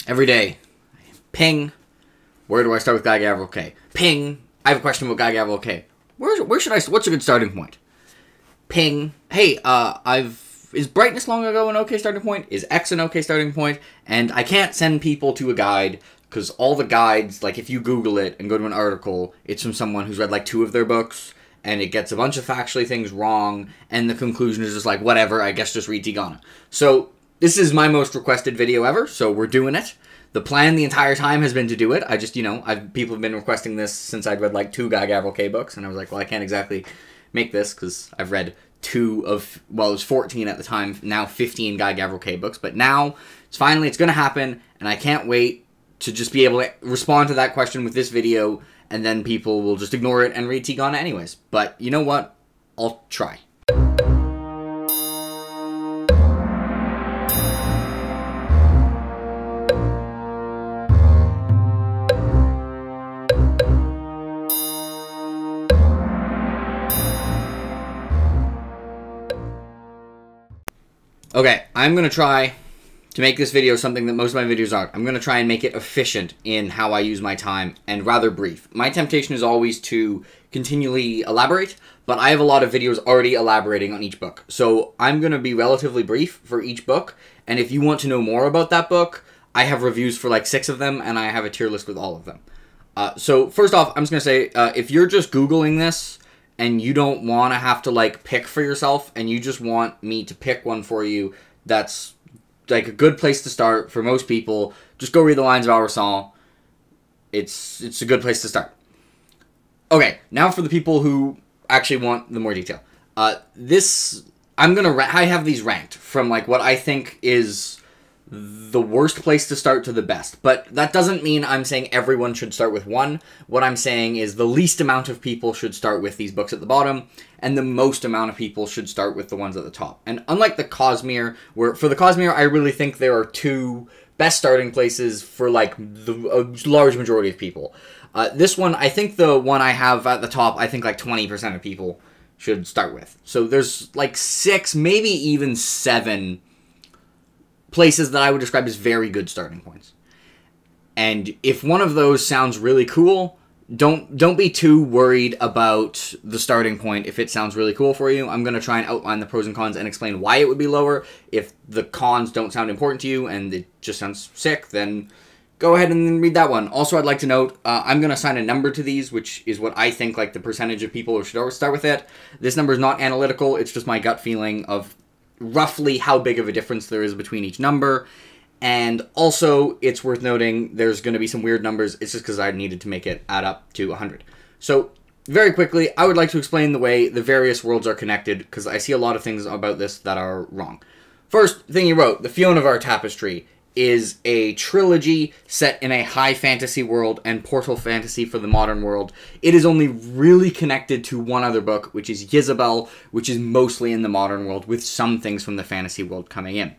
Every day, ping, where do I start with Gavriel? Okay. Ping, I have a question about Gavriel. Okay. Where should I, what's a good starting point? Ping, hey, is brightness long ago an okay starting point? Is X an okay starting point? And I can't send people to a guide, because all the guides, like if you Google it and go to an article, it's from someone who's read like 2 of their books, and it gets a bunch of factually things wrong, and the conclusion is just like, whatever, I guess just read Tigana. So, this is my most requested video ever, so we're doing it. The plan the entire time has been to do it. I just, people have been requesting this since I'd read like 2 Gavriel K books, and I was like, well, I can't exactly make this, because I've read 2 of, well, it was 14 at the time, now 15 Gavriel K books, but now, it's finally, it's going to happen, and I can't wait to just be able to respond to that question with this video, and then people will just ignore it and read Tigana anyways. But you know what? I'll try. Okay, I'm going to try to make this video something that most of my videos aren't. I'm going to try and make it efficient in how I use my time and rather brief. My temptation is always to continually elaborate, but I have a lot of videos already elaborating on each book. So I'm going to be relatively brief for each book, and if you want to know more about that book, I have reviews for like 6 of them, and I have a tier list with all of them. So first off, I'm just going to say, if you're just Googling this, and you don't want to have to like pick for yourself, and you just want me to pick one for you, that's like a good place to start for most people. Just go read the Lions of Al-Rassan. It's a good place to start. Okay, now for the people who actually want the more detail. I have these ranked from like what I think is the worst place to start to the best. But that doesn't mean I'm saying everyone should start with one. What I'm saying is the least amount of people should start with these books at the bottom, and the most amount of people should start with the ones at the top. And unlike the Cosmere, where for the Cosmere, I really think there are 2 best starting places for like a large majority of people. This one, I think the one I have at the top, I think like 20% of people should start with. So there's like 6, maybe even 7 places that I would describe as very good starting points. And if one of those sounds really cool, don't be too worried about the starting point if it sounds really cool for you. I'm going to try and outline the pros and cons and explain why it would be lower. If the cons don't sound important to you and it just sounds sick, then go ahead and read that one. Also, I'd like to note, I'm going to assign a number to these, which is what I think like the percentage of people who should start with it. This number is not analytical, it's just my gut feeling of roughly how big of a difference there is between each number. And also, it's worth noting, there's going to be some weird numbers. It's just because I needed to make it add up to 100. So, very quickly, I would like to explain the way the various worlds are connected, because I see a lot of things about this that are wrong. First thing you wrote, the Fionnevar Tapestry is a trilogy set in a high fantasy world and portal fantasy for the modern world. It is only really connected to one other book, which is Ysabel, which is mostly in the modern world, with some things from the fantasy world coming in.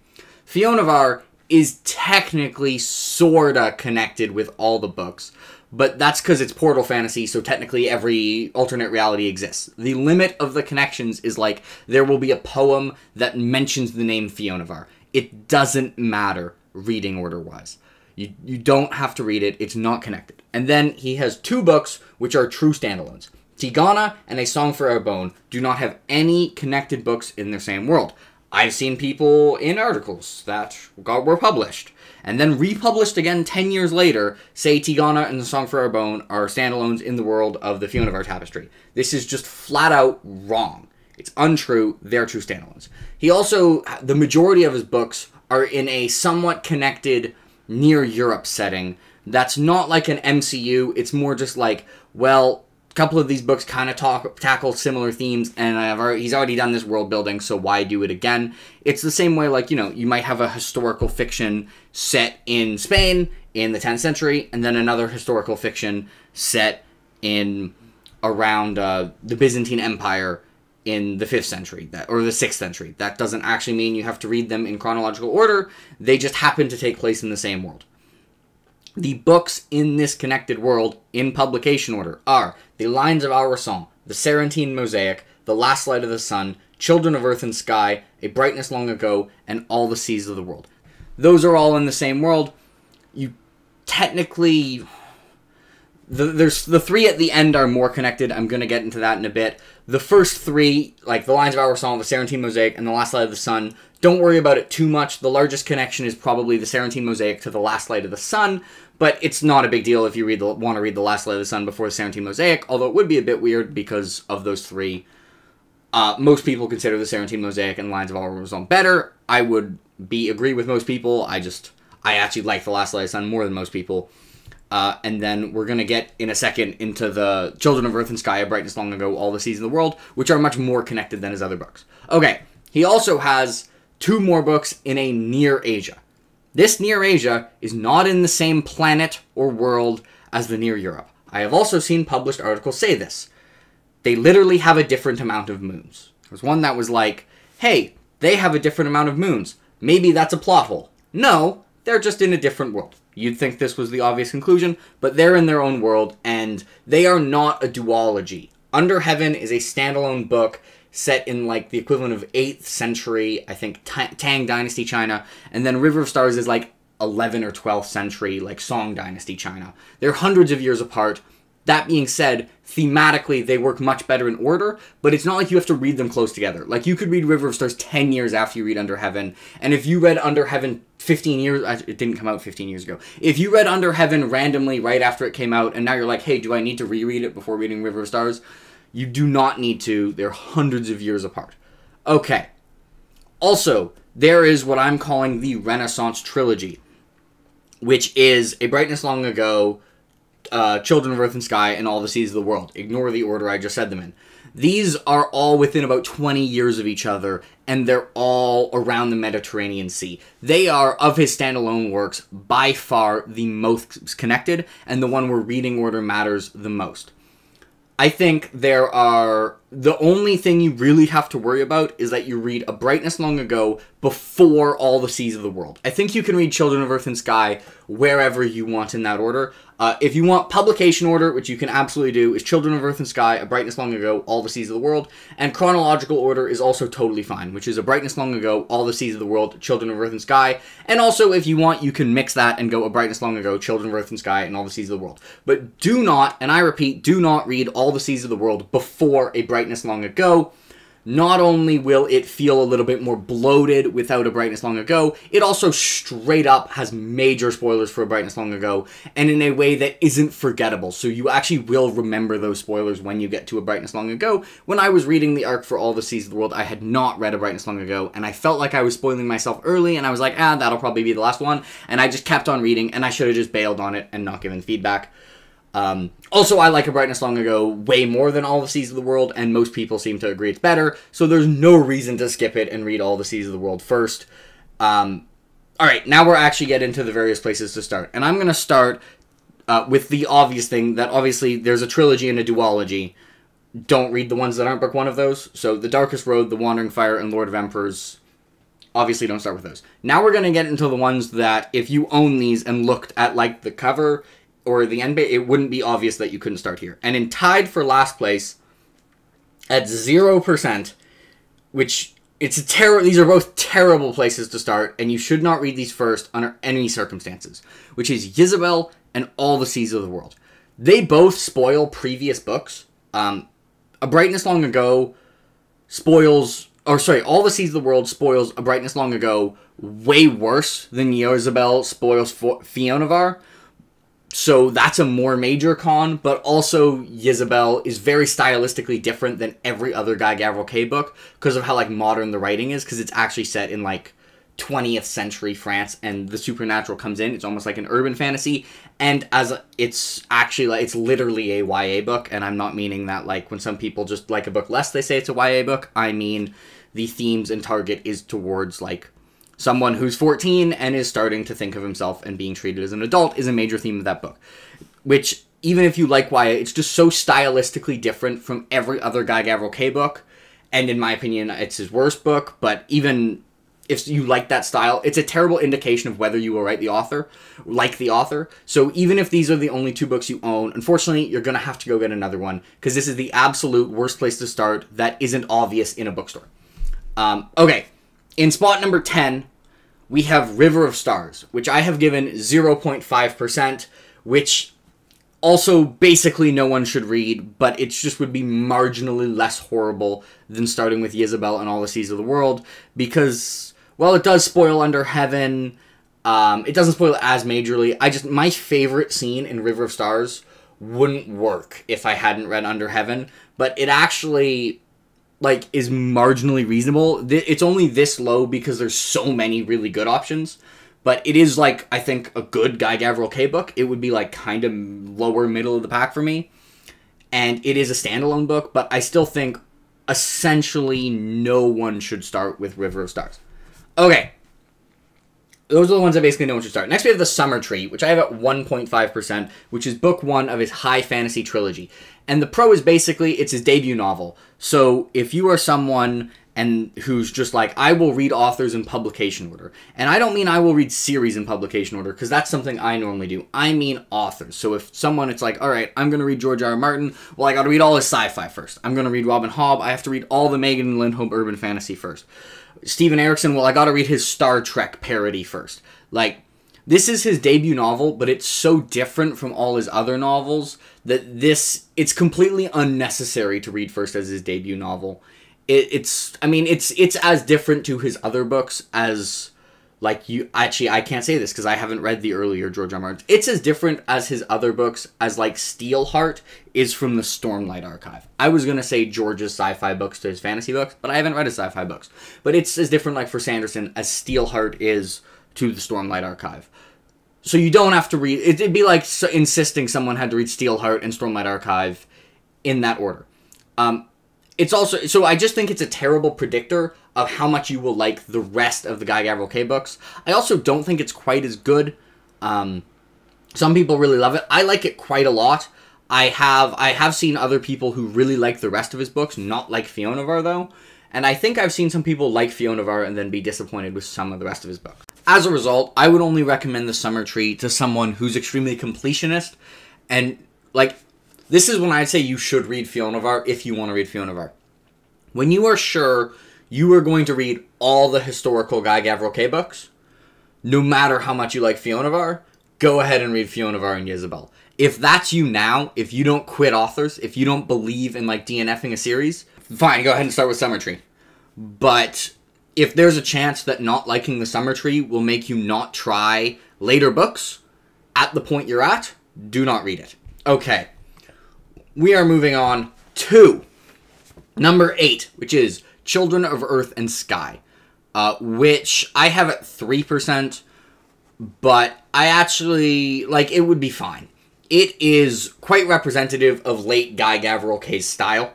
Fionnevar is technically sorta connected with all the books, but that's because it's portal fantasy, so technically every alternate reality exists. The limit of the connections is like, there will be a poem that mentions the name Fionnevar. It doesn't matter reading order-wise. You don't have to read it. It's not connected. And then he has 2 books which are true standalones. Tigana and A Song For Arbonne do not have any connected books in their same world. I've seen people in articles that were published and then republished again 10 years later say Tigana and The Song For Arbonne are standalones in the world of the Fionnevar Tapestry. This is just flat out wrong. It's untrue. They're true standalones. He also, the majority of his books are in a somewhat connected near Europe setting. That's not like an MCU. It's more just like, well, a couple of these books kind of tackle similar themes, and he's already done this world building, so why do it again? It's the same way, like, you might have a historical fiction set in Spain in the 10th century, and then another historical fiction set in around the Byzantine Empire in the 5th century, or the 6th century. That doesn't actually mean you have to read them in chronological order. They just happen to take place in the same world. The books in this connected world, in publication order, are The Lions of Al-Rassan, The Sarantine Mosaic, The Last Light of the Sun, Children of Earth and Sky, A Brightness Long Ago, and All the Seas of the World. Those are all in the same world. you technically... There's the three at the end are more connected. I'm going to get into that in a bit. The first three, like the Lions of Al-Rassan, the Sarantine Mosaic, and the Last Light of the Sun, don't worry about it too much. The largest connection is probably the Sarantine Mosaic to the Last Light of the Sun, but it's not a big deal if you want to read the Last Light of the Sun before the Sarantine Mosaic, although it would be a bit weird because of those three. Most people consider the Sarantine Mosaic and Lions of Al-Rassan better. I would agree with most people. I actually like the Last Light of the Sun more than most people. And then we're going to get, in a second, into the Children of Earth and Sky, A Brightness Long Ago, All the Seas of the World, which are much more connected than his other books. Okay, he also has 2 more books in a Near Asia. This Near Asia is not in the same planet or world as the Near Europe. I have also seen published articles say this. They literally have a different amount of moons. There was one that was like, hey, they have a different amount of moons. Maybe that's a plot hole. No, they're just in a different world. You'd think this was the obvious conclusion, but they're in their own world, and they are not a duology. Under Heaven is a standalone book set in, like, the equivalent of 8th century, I think, Tang Dynasty China, and then River of Stars is, like, 11th or 12th century, like, Song Dynasty China. They're hundreds of years apart. That being said, thematically, they work much better in order, but it's not like you have to read them close together. Like, you could read River of Stars 10 years after you read Under Heaven, and if you read Under Heaven 15 years... It didn't come out 15 years ago. If you read Under Heaven randomly right after it came out, and now you're like, hey, do I need to reread it before reading River of Stars? You do not need to. They're hundreds of years apart. Okay. Also, there is what I'm calling the Renaissance Trilogy, which is A Brightness Long Ago, Children of Earth and Sky, and All the Seas of the World. Ignore the order I just said them in. These are all within about 20 years of each other, and they're all around the Mediterranean Sea. They are, of his standalone works, by far the most connected, and the one where reading order matters the most. I think there are... The only thing you really have to worry about is that you read A Brightness Long Ago before All the Seas of the World. I think you can read Children of Earth and Sky wherever you want in that order. If you want publication order, which you can absolutely do, is Children of Earth and Sky, A Brightness Long Ago, All the Seas of the World. And chronological order is also totally fine, which is A Brightness Long Ago, All the Seas of the World, Children of Earth and Sky. And also, if you want, you can mix that and go A Brightness Long Ago, Children of Earth and Sky, and All the Seas of the World. But do not, and I repeat, do not read All the Seas of the World before A Brightness Long Ago. Not only will it feel a little bit more bloated without A Brightness Long Ago, it also straight up has major spoilers for A Brightness Long Ago, and in a way that isn't forgettable, so you actually will remember those spoilers when you get to A Brightness Long Ago. When I was reading the arc for All the Seas of the World, I had not read A Brightness Long Ago, and I felt like I was spoiling myself early, and I was like, that'll probably be the last one, and I just kept on reading, and I should have just bailed on it and not given feedback. Also, I like A Brightness Long Ago way more than All the Seas of the World, and most people seem to agree it's better, so there's no reason to skip it and read All the Seas of the World first. Alright, now we're actually getting into the various places to start, and I'm going to start with the obvious thing, that obviously there's a trilogy and a duology. Don't read the ones that aren't book one of those, so The Darkest Road, The Wandering Fire, and Lord of Emperors, obviously don't start with those. Now we're going to get into the ones that, if you own these and looked at, like, the cover or the end bit, it wouldn't be obvious that you couldn't start here. And in tied for last place, at 0%, which, these are both terrible places to start, and you should not read these first under any circumstances, which is Ysabel and All the Seas of the World. They both spoil previous books. A Brightness Long Ago spoils... All the Seas of the World spoils A Brightness Long Ago way worse than Ysabel spoils Fionavar. So that's a more major con, but also Ysabel is very stylistically different than every other Guy Gavriel Kay book because of how, like, modern the writing is, because it's actually set in, like, 20th century France, and the supernatural comes in. It's almost like an urban fantasy, and it's actually, like, it's literally a YA book, and I'm not meaning that, like, when some people just like a book less, they say it's a YA book. I mean the themes and target is towards, like, someone who's 14 and is starting to think of himself and being treated as an adult is a major theme of that book. Which, even if you like YA, it's just so stylistically different from every other Guy Gavriel Kay book. And in my opinion, it's his worst book. But even if you like that style, it's a terrible indication of whether you will like the author. So even if these are the only 2 books you own, unfortunately, you're going to have to go get another one. Because this is the absolute worst place to start that isn't obvious in a bookstore. Okay. In spot number 10, we have River of Stars, which I have given 0.5%, which also basically no one should read, but it just would be marginally less horrible than starting with Ysabel and All the Seas of the World, because, well, it does spoil Under Heaven. It doesn't spoil it as majorly. My favorite scene in River of Stars wouldn't work if I hadn't read Under Heaven, but it actually, like, is marginally reasonable. It's only this low because there's so many really good options, but it is, like, I think a good Guy Gavriel K book. It would be, like, kind of lower middle of the pack for me, and it is a standalone book, but I still think essentially no one should start with River of Stars. Okay. Those are the ones that basically no one should start. Next we have The Summer Tree, which I have at 1.5%, which is book 1 of his high fantasy trilogy. And the pro is basically, it's his debut novel. So if you are someone who's just like, I will read authors in publication order. And I don't mean I will read series in publication order, because that's something I normally do. I mean authors. So if someone, it's like, all right, I'm going to read George R.R. Martin, well, I got to read all his sci-fi first. I'm going to read Robin Hobb, I have to read all the Megan Lindholm urban fantasy first. Steven Erikson, well, I gotta read his Star Trek parody first. Like, this is his debut novel, but it's so different from all his other novels that it's completely unnecessary to read first as his debut novel. It's as different to his other books as, like, I can't say this because I haven't read the earlier George R. R. Martin. It's as different as his other books as, like, Steelheart is from the Stormlight Archive. I was going to say George's sci-fi books to his fantasy books, but I haven't read his sci-fi books. But it's as different, like, for Sanderson as Steelheart is to the Stormlight Archive. So you don't have to read... It'd be like insisting someone had to read Steelheart and Stormlight Archive in that order. It's also... So I just think it's a terrible predictor of how much you will like the rest of the Guy Gavriel K books. I also don't think it's quite as good. Some people really love it. I like it quite a lot. I have seen other people who really like the rest of his books, not like Fionavar, though. And I think I've seen some people like Fionavar and then be disappointed with some of the rest of his books. As a result, I would only recommend The Summer Tree to someone who's extremely completionist. And, like, this is when I'd say you should read Fionavar if you want to read Fionavar. When you are sure you are going to read all the historical Guy Gavriel K books, no matter how much you like Fionavar, go ahead and read Fionavar and Ysabel. If that's you now, if you don't quit authors, if you don't believe in, like, DNFing a series, fine, go ahead and start with Summer Tree. But if there's a chance that not liking The Summer Tree will make you not try later books at the point you're at, do not read it. Okay. We are moving on to number 8, which is Children of Earth and Sky, which I have at 3%, but I actually, like, it would be fine. It is quite representative of late Guy Gavriel K's style.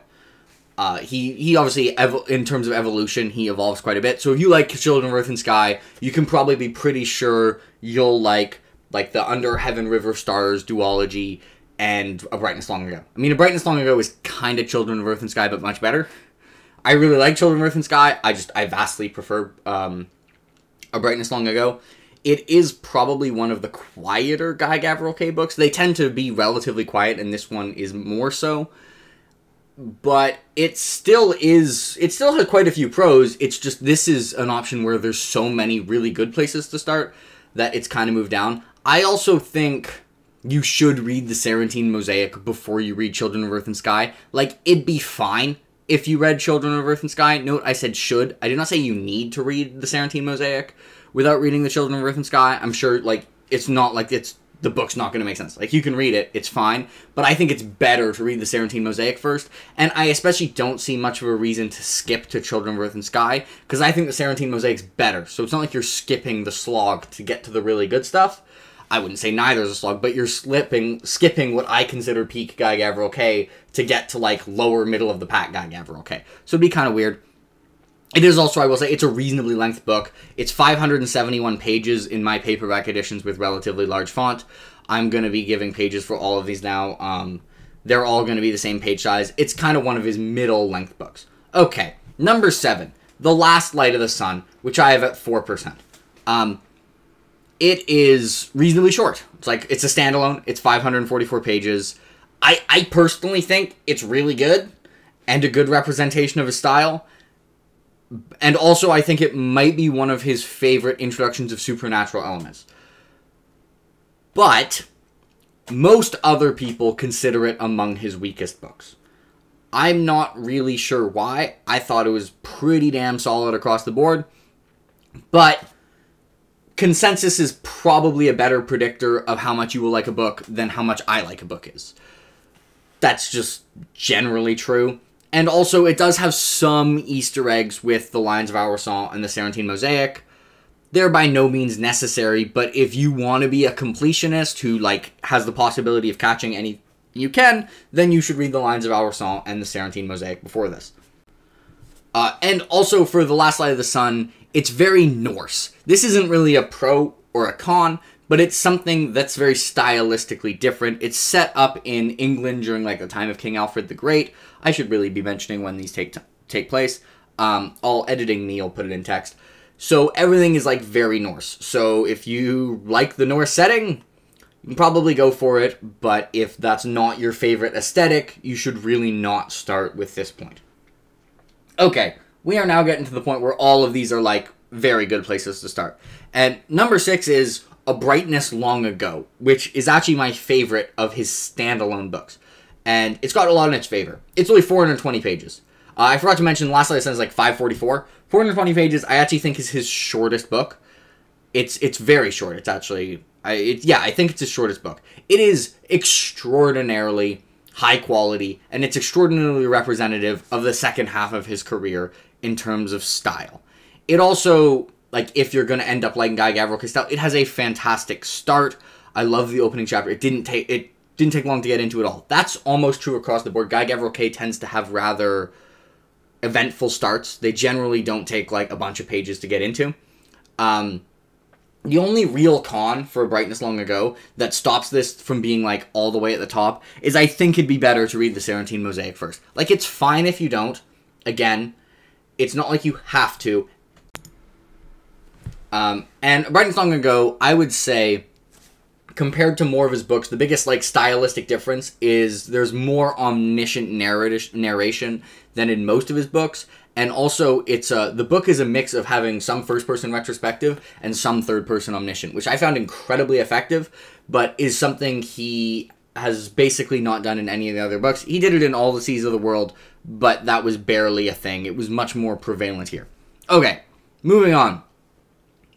He obviously, in terms of evolution, he evolves quite a bit. So if you like Children of Earth and Sky, you can probably be pretty sure you'll like the Under Heaven, River of Stars duology and A Brightness Long Ago. I mean, A Brightness Long Ago is kind of Children of Earth and Sky, but much better. I really like Children of Earth and Sky. I vastly prefer A Brightness Long Ago. It is probably one of the quieter Guy Gavriel K books. They tend to be relatively quiet, and this one is more so. But it still has quite a few pros. It's just, this is an option where there's so many really good places to start that it's kind of moved down. I also think you should read the Sarantine Mosaic before you read Children of Earth and Sky. Like, it'd be fine if you read Children of Earth and Sky. Note, I said should. I did not say you need to read the Sarantine Mosaic without reading the Children of Earth and Sky. I'm sure, like, it's not like the book's not going to make sense. Like, you can read it, it's fine, but I think it's better to read the Sarantine Mosaic first, and I especially don't see much of a reason to skip to Children of Earth and Sky, because I think the Sarantine Mosaic's better, so it's not like you're skipping the slog to get to the really good stuff. I wouldn't say neither is a slog, but you're skipping what I consider peak Guy Gavriel K to get to, like, lower middle of the pack Guy Gavriel K. So it'd be kind of weird. It is also, I will say, it's a reasonably length book. It's 571 pages in my paperback editions with relatively large font. I'm going to be giving pages for all of these now. They're all going to be the same page size. It's kind of one of his middle length books. Okay, number 7, The Last Light of the Sun, which I have at 4%. It is reasonably short. It's a standalone. It's 544 pages. I personally think it's really good and a good representation of his style. And also, I think it might be one of his favorite introductions of supernatural elements. But most other people consider it among his weakest books. I'm not really sure why. I thought it was pretty damn solid across the board. But consensus is probably a better predictor of how much you will like a book than how much I like a book is. That's just generally true. And also, it does have some Easter eggs with the Lions of Al-Rassan and the Sarantine Mosaic. They're by no means necessary, but if you want to be a completionist who, like, has the possibility of catching any you can, then you should read the Lions of Al-Rassan and the Sarantine Mosaic before this. And also, for The Last Light of the Sun, it's very Norse. This isn't really a pro or a con, but it's something that's very stylistically different. It's set up in England during, like, the time of King Alfred the Great. I should really be mentioning when these take place. All editing me will put it in text. So everything is, like, very Norse. So if you like the Norse setting, you can probably go for it. But if that's not your favorite aesthetic, you should really not start with this point. Okay, we are now getting to the point where all of these are, like, very good places to start. And number 6 is A Brightness Long Ago, which is actually my favorite of his standalone books. And it's got a lot in its favor. It's only 420 pages. I forgot to mention, Last Light of the Sun is like 544. 420 pages, I actually think, is his shortest book. It's very short. It's actually, I think it's his shortest book. It is extraordinarily high quality, and it's extraordinarily representative of the second half of his career in terms of style. It also, like, if you're going to end up liking Guy Gavriel style, it has a fantastic start. I love the opening chapter. It didn't take long to get into it all. That's almost true across the board. Guy Gavriel tends to have rather eventful starts. They generally don't take, like, a bunch of pages to get into. The only real con for A Brightness Long Ago that stops this from being, like, all the way at the top is I think it'd be better to read the Sarantine Mosaic first. Like, it's fine if you don't. Again, it's not like you have to. And A Brightness Long Ago, I would say, compared to more of his books, the biggest, like, stylistic difference is there's more omniscient narration than in most of his books. And also, the book is a mix of having some first-person retrospective and some third-person omniscient, which I found incredibly effective, but is something he has basically not done in any of the other books. He did it in All the Seas of the World, but that was barely a thing. It was much more prevalent here. Okay, moving on.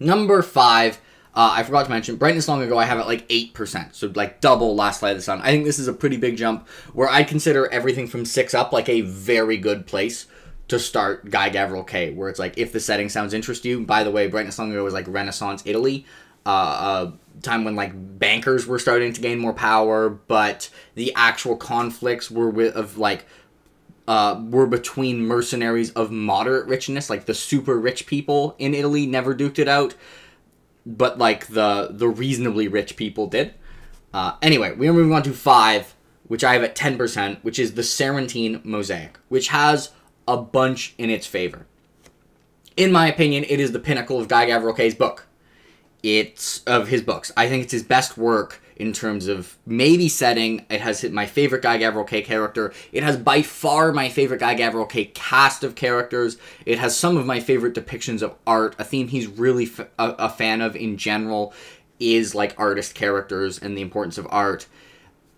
Number 5, I forgot to mention, Brightness Long Ago, I have it like 8%, so like double Last Light of the Sun. I think this is a pretty big jump, where I consider everything from 6 up like a very good place to start Guy Gavriel, where it's like, if the setting sounds interesting to you. By the way, Brightness Long Ago was like Renaissance Italy, a time when, like, bankers were starting to gain more power, but the actual conflicts were were between mercenaries of moderate richness, like the super rich people in Italy never duked it out, but, like, the reasonably rich people did. Anyway, we are moving on to 5, which I have at 10%, which is the Sarantine Mosaic, which has a bunch in its favor. In my opinion, it is the pinnacle of Guy Gavriel's book. It's of his books. I think it's his best work in terms of maybe setting. It has my favorite Guy Gavriel character. It has by far my favorite Guy Gavriel cast of characters. It has some of my favorite depictions of art. A theme he's really a fan of in general is, like, artist characters and the importance of art.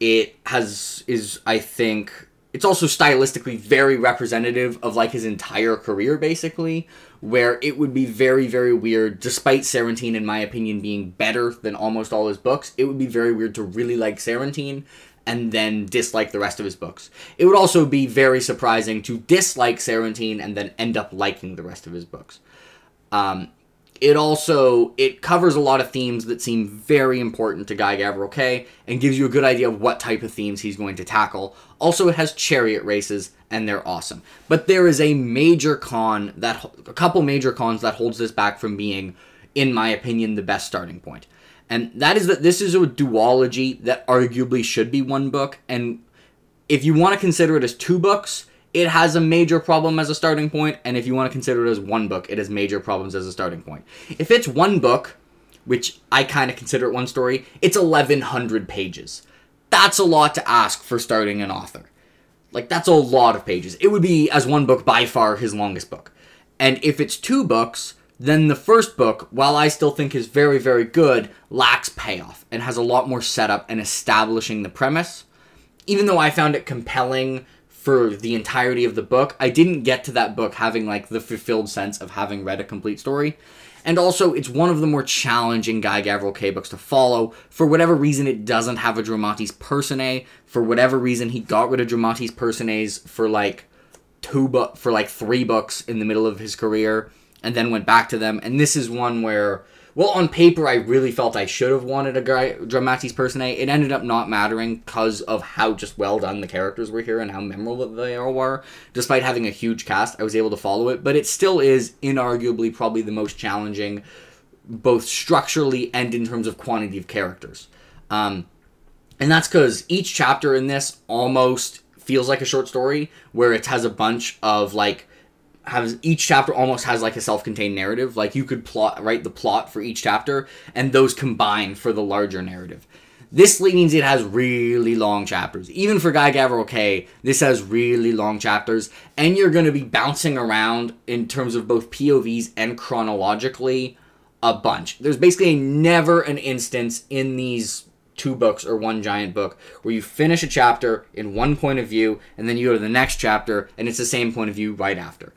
I think, it's also stylistically very representative of, like, his entire career, basically, where it would be very, very weird, despite Sarantine, in my opinion, being better than almost all his books, it would be very weird to really like Sarantine and then dislike the rest of his books. It would also be very surprising to dislike Sarantine and then end up liking the rest of his books. It covers a lot of themes that seem very important to Guy Gavriel and gives you a good idea of what type of themes he's going to tackle. Also, it has chariot races, and they're awesome. But there is a couple major cons that holds this back from being, in my opinion, the best starting point. And that is that this is a duology that arguably should be one book, and if you want to consider it as 2 books, it has a major problem as a starting point, and if you want to consider it as 1 book, it has major problems as a starting point. If it's 1 book, which I kind of consider it 1 story, it's 1,100 pages. That's a lot to ask for starting an author. Like, that's a lot of pages. It would be, as 1 book, by far his longest book. And if it's 2 books, then the first book, while I still think is very, very good, lacks payoff and has a lot more setup and establishing the premise. Even though I found it compelling for the entirety of the book, I didn't get to that book having like the fulfilled sense of having read a complete story. And also, it's one of the more challenging Guy Gavriel Kay books to follow. For whatever reason, it doesn't have a Dramatis Personae. For whatever reason, he got rid of Dramatis Personaes for like 3 books in the middle of his career, and then went back to them. And this is one where, well, on paper, I really felt I should have wanted a Dramatis Personae. It ended up not mattering because of how just well done the characters were here and how memorable they all were. Despite having a huge cast, I was able to follow it. But it still is inarguably probably the most challenging, both structurally and in terms of quantity of characters. And that's because each chapter in this almost feels like a short story, where it has a bunch of, like, each chapter almost has, like, a self-contained narrative. Like, you could write the plot for each chapter, and those combine for the larger narrative. This means it has really long chapters. Even for Guy Gavriel Kay, this has really long chapters, and you're going to be bouncing around in terms of both POVs and chronologically a bunch. There's basically never an instance in these 2 books or one giant book where you finish a chapter in one point of view and then you go to the next chapter and it's the same point of view right after.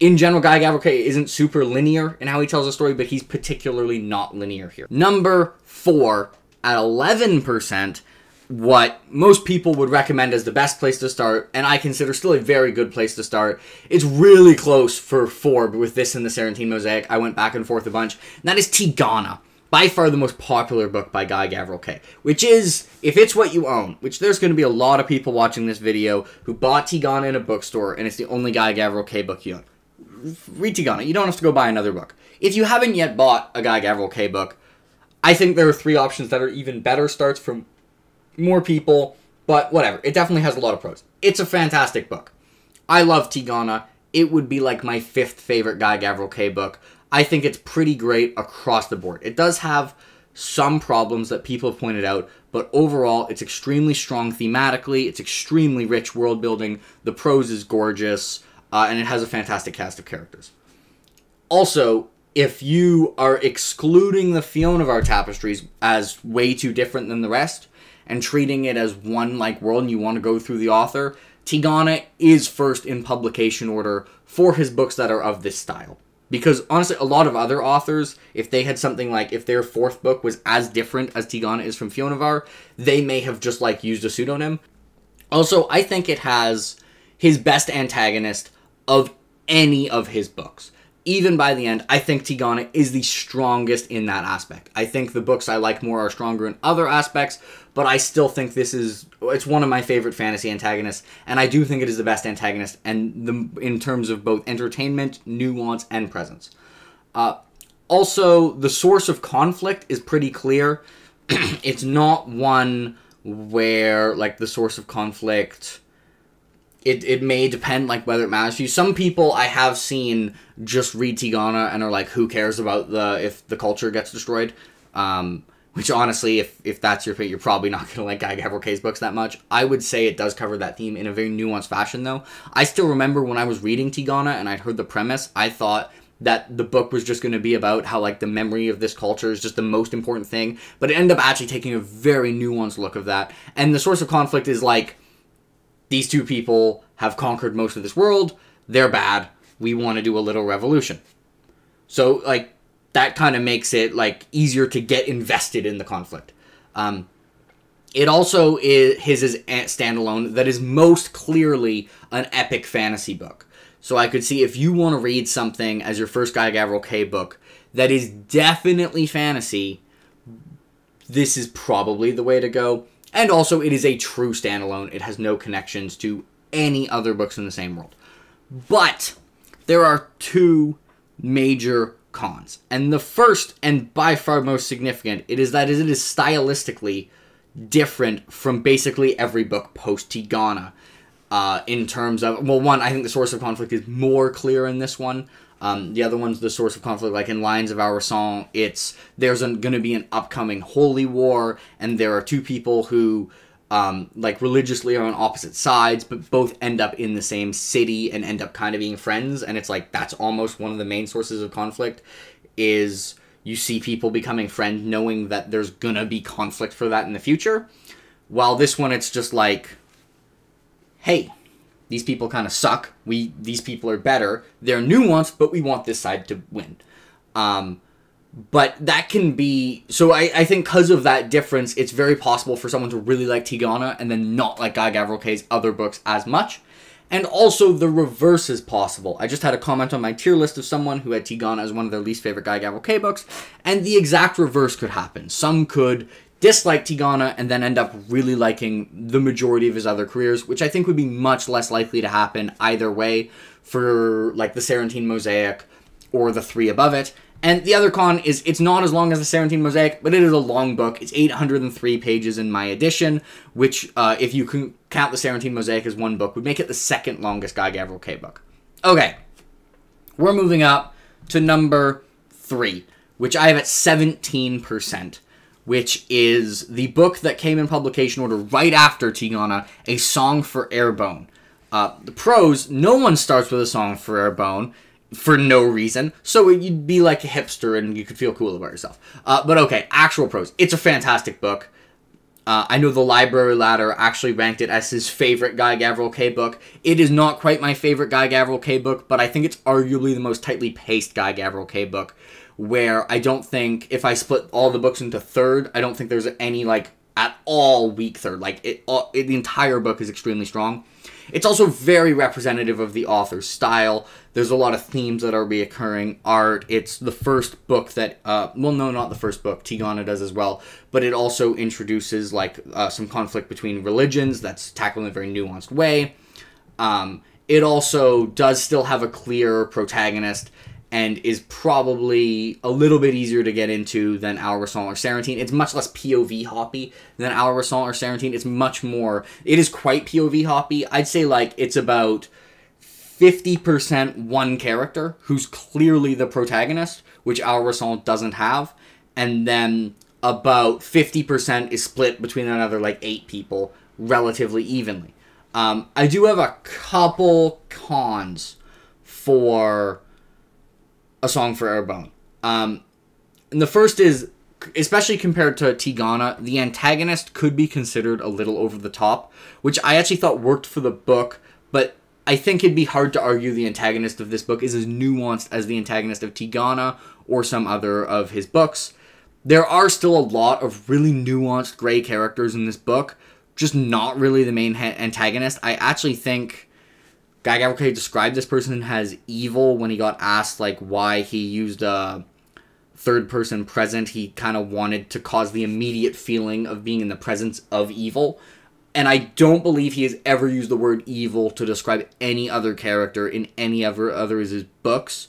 In general, Guy Gavriel Kay isn't super linear in how he tells a story, but he's particularly not linear here. Number 4, at 11%, what most people would recommend as the best place to start, and I consider still a very good place to start. It's really close for 4, but with this and the Sarantine Mosaic, I went back and forth a bunch, and that is Tigana. By far the most popular book by Guy Gavriel Kay, which is, if it's what you own, which there's going to be a lot of people watching this video who bought Tigana in a bookstore, and it's the only Guy Gavriel Kay book you own. Read Tigana. You don't have to go buy another book. If you haven't yet bought a Guy Gavriel Kay book, I think there are 3 options that are even better starts from more people, but whatever. It definitely has a lot of pros. It's a fantastic book. I love Tigana. It would be like my 5th favorite Guy Gavriel Kay book. I think it's pretty great across the board. It does have some problems that people have pointed out, but overall, it's extremely strong thematically, it's extremely rich world building, the prose is gorgeous, and it has a fantastic cast of characters. Also, if you are excluding the Fiona of our tapestries as way too different than the rest, and treating it as one like world and you want to go through the author, Tigana is first in publication order for his books that are of this style. Because, honestly, a lot of other authors, if they had something like, if their 4th book was as different as Tigana is from Fionavar, they may have just, like, used a pseudonym. Also, I think it has his best antagonist of any of his books. Even by the end, I think Tigana is the strongest in that aspect. I think the books I like more are stronger in other aspects, but I still think it's one of my favorite fantasy antagonists, and I do think it is the best antagonist, and in terms of both entertainment, nuance, and presence. Also, the source of conflict is pretty clear. It's not one where, like, the source of conflict, it may depend, like, whether it matters to you. Some people I have seen just read Tigana and are like, who cares about if the culture gets destroyed? Which, honestly, if that's your fate, you're probably not going to like Guy Gavriel Kay's books that much. I would say it does cover that theme in a very nuanced fashion, though. I still remember when I was reading Tigana and I'd heard the premise, I thought that the book was just going to be about how, like, the memory of this culture is just the most important thing. But it ended up actually taking a very nuanced look of that. And the source of conflict is, like, these 2 people have conquered most of this world. They're bad. We want to do a little revolution. So, like, that kind of makes it, like, easier to get invested in the conflict. It also is his standalone that is most clearly an epic fantasy book. So I could see if you want to read something as your first Guy Gavriel Kay book that is definitely fantasy, this is probably the way to go. And also, it is a true standalone. It has no connections to any other books in the same world. But there are 2 major cons. And the first, and by far most significant, it is that it is stylistically different from basically every book post-Tigana. In terms of, well, one, I think the source of conflict is more clear in this one. The other one's the source of conflict, like in Lions of Al-Rassan, there's going to be an upcoming holy war, and there are 2 people who like religiously are on opposite sides, but both end up in the same city and end up kind of being friends. And it's like, that's almost one of the main sources of conflict, is you see people becoming friends knowing that there's gonna be conflict for that in the future. While this one, it's just like, hey, these people kind of suck. These people are better. They're nuanced, but we want this side to win. But that can be... So I think because of that difference, it's very possible for someone to really like Tigana and then not like Guy Gavriel Kay's other books as much. And also the reverse is possible. I just had a comment on my tier list of someone who had Tigana as one of their least favorite Guy Gavriel Kay books, and the exact reverse could happen. Some could dislike Tigana and then end up really liking the majority of his other careers, which I think would be much less likely to happen either way for like the Sarantine Mosaic or the three above it. And the other con is it's not as long as the Sarantine Mosaic, but it is a long book. It's 803 pages in my edition, which, if you can count the Sarantine Mosaic as one book, would make it the second longest Guy Gavriel Kay book. Okay, we're moving up to number 3, which I have at 17%, which is the book that came in publication order right after Tigana, A Song for Arbonne. The prose, no one starts with A Song for Arbonne, for no reason, so you'd be like a hipster and you could feel cool about yourself. But okay, actual prose. It's a fantastic book. I know the Library Ladder actually ranked it as his favorite Guy Gavriel Kay book. It is not quite my favorite Guy Gavriel Kay book, but I think it's arguably the most tightly paced Guy Gavriel Kay book, where I don't think, if I split all the books into third, I don't think there's any, like, at all weak third. Like, the entire book is extremely strong. It's also very representative of the author's style. There's a lot of themes that are reoccurring. Art. It's the first book that... well, no, not the first book. Tigana does as well. But it also introduces, like, some conflict between religions that's tackled in a very nuanced way. It also does still have a clear protagonist and is probably a little bit easier to get into than Al-Rassan or Sarantine. It's much less POV hoppy than Al-Rassan or Sarantine. It's much more... It is quite POV hoppy. I'd say, like, it's about 50% one character who's clearly the protagonist, which Al-Rassan doesn't have, and then about 50% is split between another, like, 8 people relatively evenly. I do have a couple cons for A Song for Arbonne. And the first is, especially compared to Tigana, the antagonist could be considered a little over the top, which I actually thought worked for the book, but I think it'd be hard to argue the antagonist of this book is as nuanced as the antagonist of Tigana or some other of his books. There are still a lot of really nuanced gray characters in this book, just not really the main antagonist. I actually think Guy Gavriel Kay described this person as evil when he got asked, like, why he used a third-person present. He kind of wanted to cause the immediate feeling of being in the presence of evil. And I don't believe he has ever used the word evil to describe any other character in any other of his books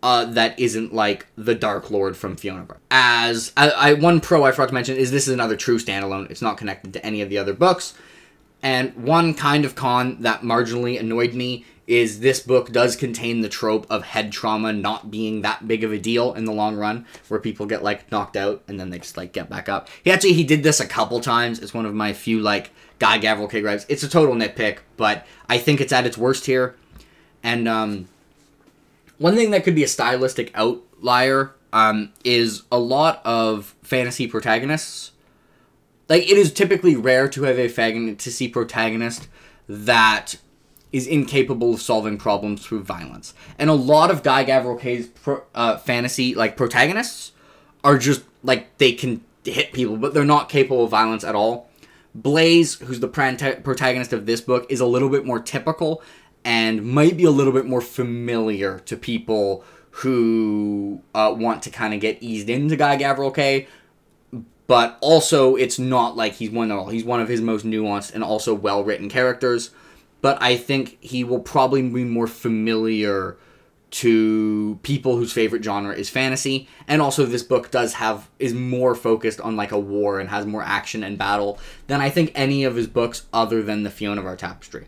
that isn't, like, the Dark Lord from Fiona Bar. As one pro I forgot to mention is this is another true standalone. It's not connected to any of the other books. And one kind of con that marginally annoyed me is this book does contain the trope of head trauma not being that big of a deal in the long run, where people get, like, knocked out and then they just, like, get back up. He did this a couple times. It's one of my few, like, Guy Gavriel Kay gripes. It's a total nitpick, but I think it's at its worst here. And one thing that could be a stylistic outlier is a lot of fantasy protagonists. Like, it is typically rare to have a fantasy protagonist that is incapable of solving problems through violence. And a lot of Guy Gavriel Kay's fantasy, like, protagonists are just, like, they can hit people, but they're not capable of violence at all. Blaze, who's the protagonist of this book, is a little bit more typical and might be a little bit more familiar to people who want to kind of get eased into Guy Gavriel Kay. But also, it's not like he's one at all. He's one of his most nuanced and also well-written characters. But I think he will probably be more familiar to people whose favorite genre is fantasy. And also, this book is more focused on, like, a war and has more action and battle than I think any of his books other than the Fiona of Our Tapestry.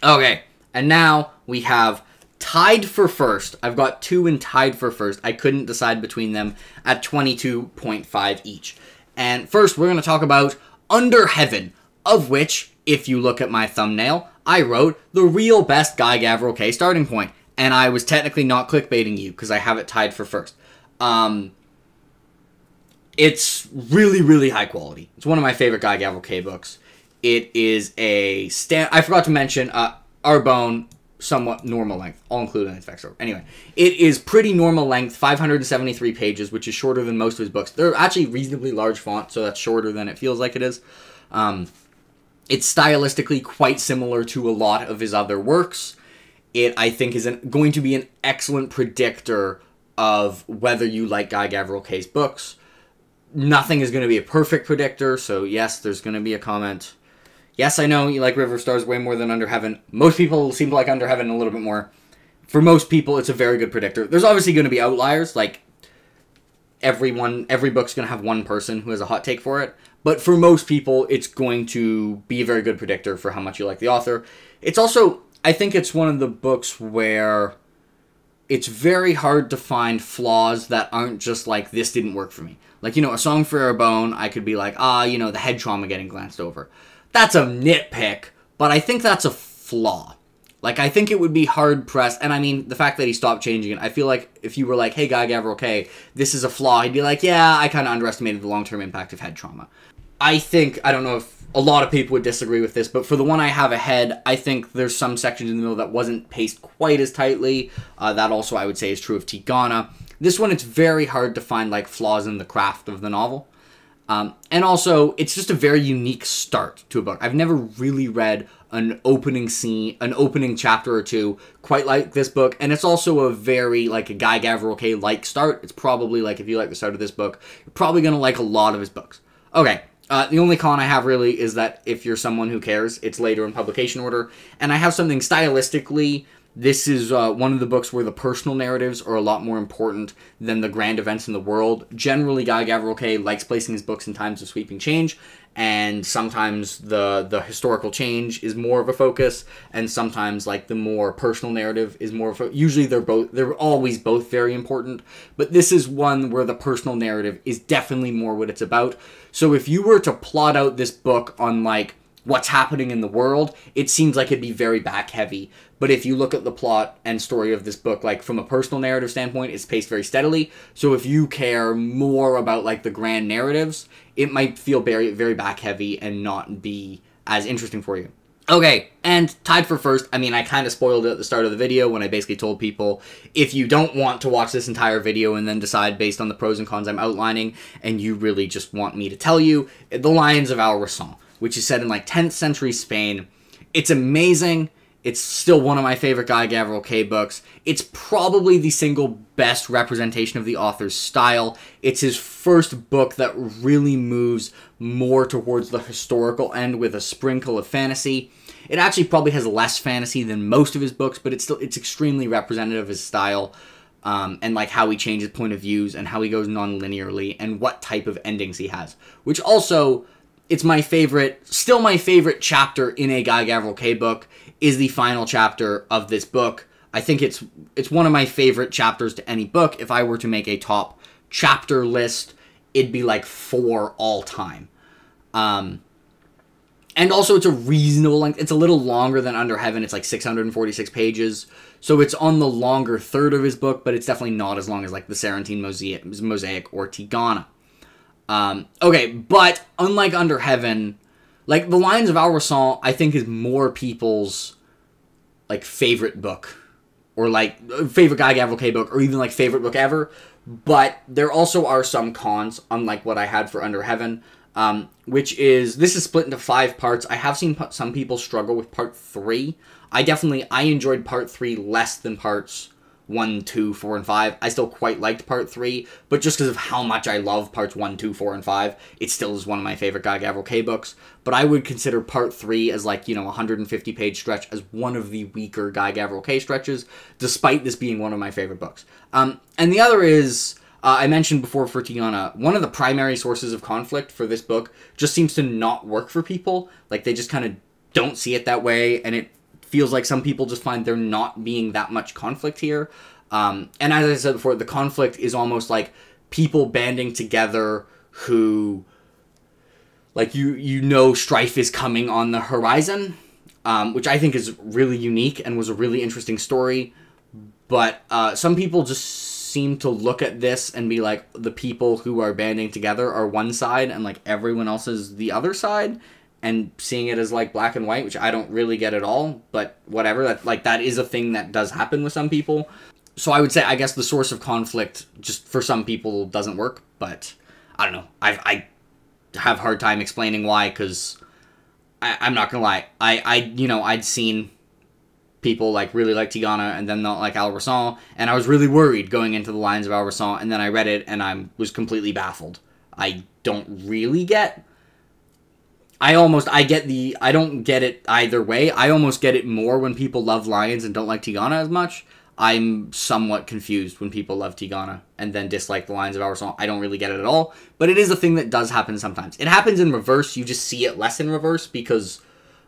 Okay, and now we have tied for first. I've got 2 in tied for first. I couldn't decide between them at 22.5 each. And first, we're going to talk about Under Heaven, of which, if you look at my thumbnail, I wrote the real best Guy Gavriel K starting point. And I was technically not clickbaiting you, because I have it tied for first. It's really, really high quality. It's one of my favorite Guy Gavriel K books. It is a I forgot to mention, Arbonne, somewhat normal length. I'll include an effects over. Anyway, it is pretty normal length, 573 pages, which is shorter than most of his books. They're actually reasonably large font, so that's shorter than it feels like it is. It's stylistically quite similar to a lot of his other works. It, I think, is going to be an excellent predictor of whether you like Guy Gavriel K's books. Nothing is going to be a perfect predictor, so yes, there's going to be a comment. Yes, I know you like River of Stars way more than Under Heaven. Most people seem to like Under Heaven a little bit more. For most people, it's a very good predictor. There's obviously going to be outliers, like every book's going to have one person who has a hot take for it. But for most people, it's going to be a very good predictor for how much you like the author. It's also, I think it's one of the books where it's very hard to find flaws that aren't just like, this didn't work for me. Like, A Song for Arbonne, I could be like, the head trauma getting glanced over. That's a nitpick, but I think that's a flaw. Like, I think it would be hard-pressed, and I mean, the fact that he stopped changing it, I feel like if you were like, hey, Guy Gavriel K, this is a flaw, he'd be like, yeah, I kind of underestimated the long-term impact of head trauma. I don't know if a lot of people would disagree with this, but for the one I have ahead, I think there's some sections in the middle that wasn't paced quite as tightly. That also, I would say, is true of Tigana. This one, it's very hard to find, like, flaws in the craft of the novel. And also, it's just a very unique start to a book. I've never really read an opening chapter or two quite like this book, and it's also a very, like, a Guy Gavriel K-like start. It's probably, like, if you like the start of this book, you're probably going to like a lot of his books. Okay, the only con I have, really, is that if you're someone who cares, it's later in publication order, and I have something stylistically. This is one of the books where the personal narratives are a lot more important than the grand events in the world. Generally, Guy Gavriel K likes placing his books in times of sweeping change, and sometimes the historical change is more of a focus, and sometimes, like, the more personal narrative is more of a... Usually, they're always both very important, but this is one where the personal narrative is definitely more what it's about. So if you were to plot out this book on, like, what's happening in the world, it seems like it'd be very back-heavy. But if you look at the plot and story of this book, like, from a personal narrative standpoint, it's paced very steadily. So if you care more about, like, the grand narratives, it might feel very, very back-heavy and not be as interesting for you. Okay, and tied for first, I mean, I kind of spoiled it at the start of the video when I basically told people, if you don't want to watch this entire video and then decide based on the pros and cons I'm outlining, and you really just want me to tell you, The Lions of Al-Rassan, which is set in, like, 10th century Spain. It's amazing. It's still one of my favorite Guy Gavriel K books. It's probably the single best representation of the author's style. It's his first book that really moves more towards the historical end with a sprinkle of fantasy. It actually probably has less fantasy than most of his books, but it's extremely representative of his style, and like how he changes point of views and how he goes non-linearly and what type of endings he has. Which also, it's still my favorite chapter in a Guy Gavriel K book is the final chapter of this book. I think it's one of my favorite chapters to any book. If I were to make a top chapter list, it'd be like 4 all time. And also it's a reasonable length. It's a little longer than Under Heaven. It's like 646 pages. So it's on the longer third of his book, but it's definitely not as long as like the Sarantine Mosaic or Tigana. Okay, but unlike Under Heaven, like The Lions of Al-Rassan, I think is more people's like favorite book, or like favorite Guy Gavriel K book, or even like favorite book ever. But there also are some cons, unlike what I had for Under Heaven, which is, this is split into 5 parts. I have seen some people struggle with part 3. I enjoyed part 3 less than parts 1, 2, 4, and 5. I still quite liked part 3, but just because of how much I love parts 1, 2, 4, and 5, it still is one of my favorite Guy Gavriel K books. But I would consider part 3 as like, a 150-page stretch as one of the weaker Guy Gavriel K stretches, despite this being one of my favorite books. And the other is, I mentioned before for Tigana, one of the primary sources of conflict for this book just seems to not work for people. Like, they just kind of don't see it that way, and it feels like some people just find there not being that much conflict here. And as I said before, the conflict is almost like people banding together who, like you know strife is coming on the horizon, which I think is really unique and was a really interesting story. But some people just seem to look at this and be like, the people who are banding together are one side and like everyone else is the other side, and seeing it as like black and white, which I don't really get at all, but whatever. That is a thing that does happen with some people. So I would say, I guess the source of conflict just for some people doesn't work, but I don't know. I have a hard time explaining why, because I'm not gonna lie. I'd seen people like really like Tigana and then not like Al-Rassan, and I was really worried going into the Lions of Al-Rassan, and then I read it and I was completely baffled. I don't really get... I don't get it either way. I almost get it more when people love Lions and don't like Tigana as much. I'm somewhat confused when people love Tigana and then dislike the Lions of Al-Rassan. I don't really get it at all, but it is a thing that does happen sometimes. It happens in reverse. You just see it less in reverse because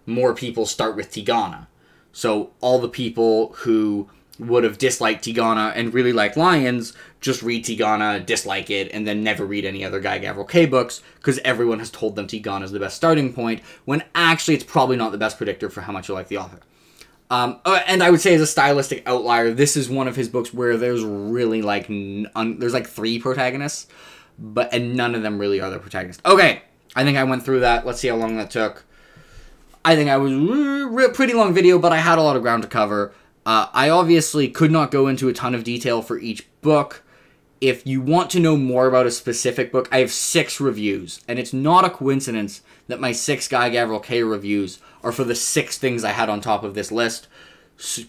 more people start with Tigana. So all the people who would have disliked Tigana and really like Lions just read Tigana, dislike it, and then never read any other Guy Gavriel K books because everyone has told them Tigana is the best starting point, when actually it's probably not the best predictor for how much you like the author. And I would say as a stylistic outlier, this is one of his books where there's really like there's like 3 protagonists, and none of them really are the protagonist. Okay, I think I went through that. Let's see how long that took. I think I was pretty long video, but I had a lot of ground to cover. I obviously could not go into a ton of detail for each book. If you want to know more about a specific book, I have 6 reviews, and it's not a coincidence that my 6 Guy Gavriel K reviews are for the 6 things I had on top of this list,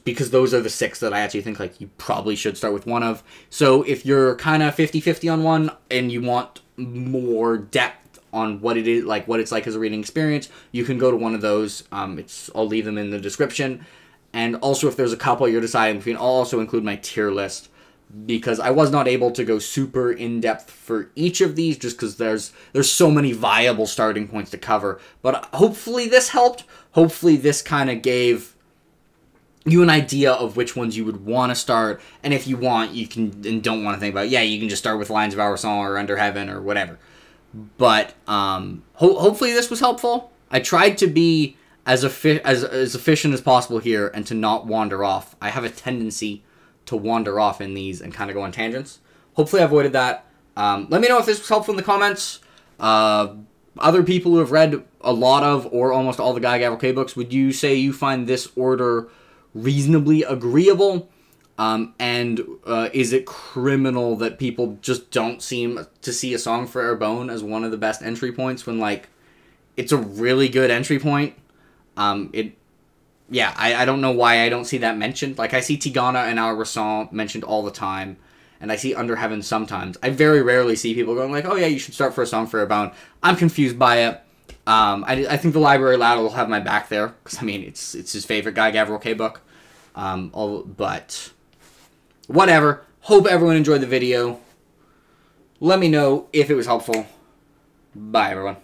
because those are the 6 that I actually think like you probably should start with one of. So if you're kind of 50-50 on one and you want more depth on what it is, like what it's like as a reading experience, you can go to one of those. I'll leave them in the description. And also if there's a couple you're deciding between, I'll also include my tier list, because I was not able to go super in-depth for each of these just because there's so many viable starting points to cover. But hopefully this helped. Hopefully this kind of gave you an idea of which ones you would want to start. And if you want, you can, and don't want to think about it, yeah, you can just start with Lions of Al-Rassan or Under Heaven or whatever. But hopefully this was helpful. I tried to be as efficient as possible here and to not wander off. I have a tendency to wander off in these and kind of go on tangents. Hopefully I avoided that. Let me know if this was helpful in the comments. Other people who have read a lot of or almost all the Guy Gavriel K books, would you say you find this order reasonably agreeable? And is it criminal that people just don't seem to see A Song for Arbonne as one of the best entry points when, like, it's a really good entry point? Yeah, I don't know why I don't see that mentioned. Like, I see Tigana and Al-Rassan mentioned all the time, and I see Under Heaven sometimes. I very rarely see people going like, oh yeah, you should start for A Song for Arbonne. I'm confused by it. I think the Library Lad will have my back there, because, I mean, it's his favorite Guy Gavriel K book. But whatever. Hope everyone enjoyed the video. Let me know if it was helpful. Bye, everyone.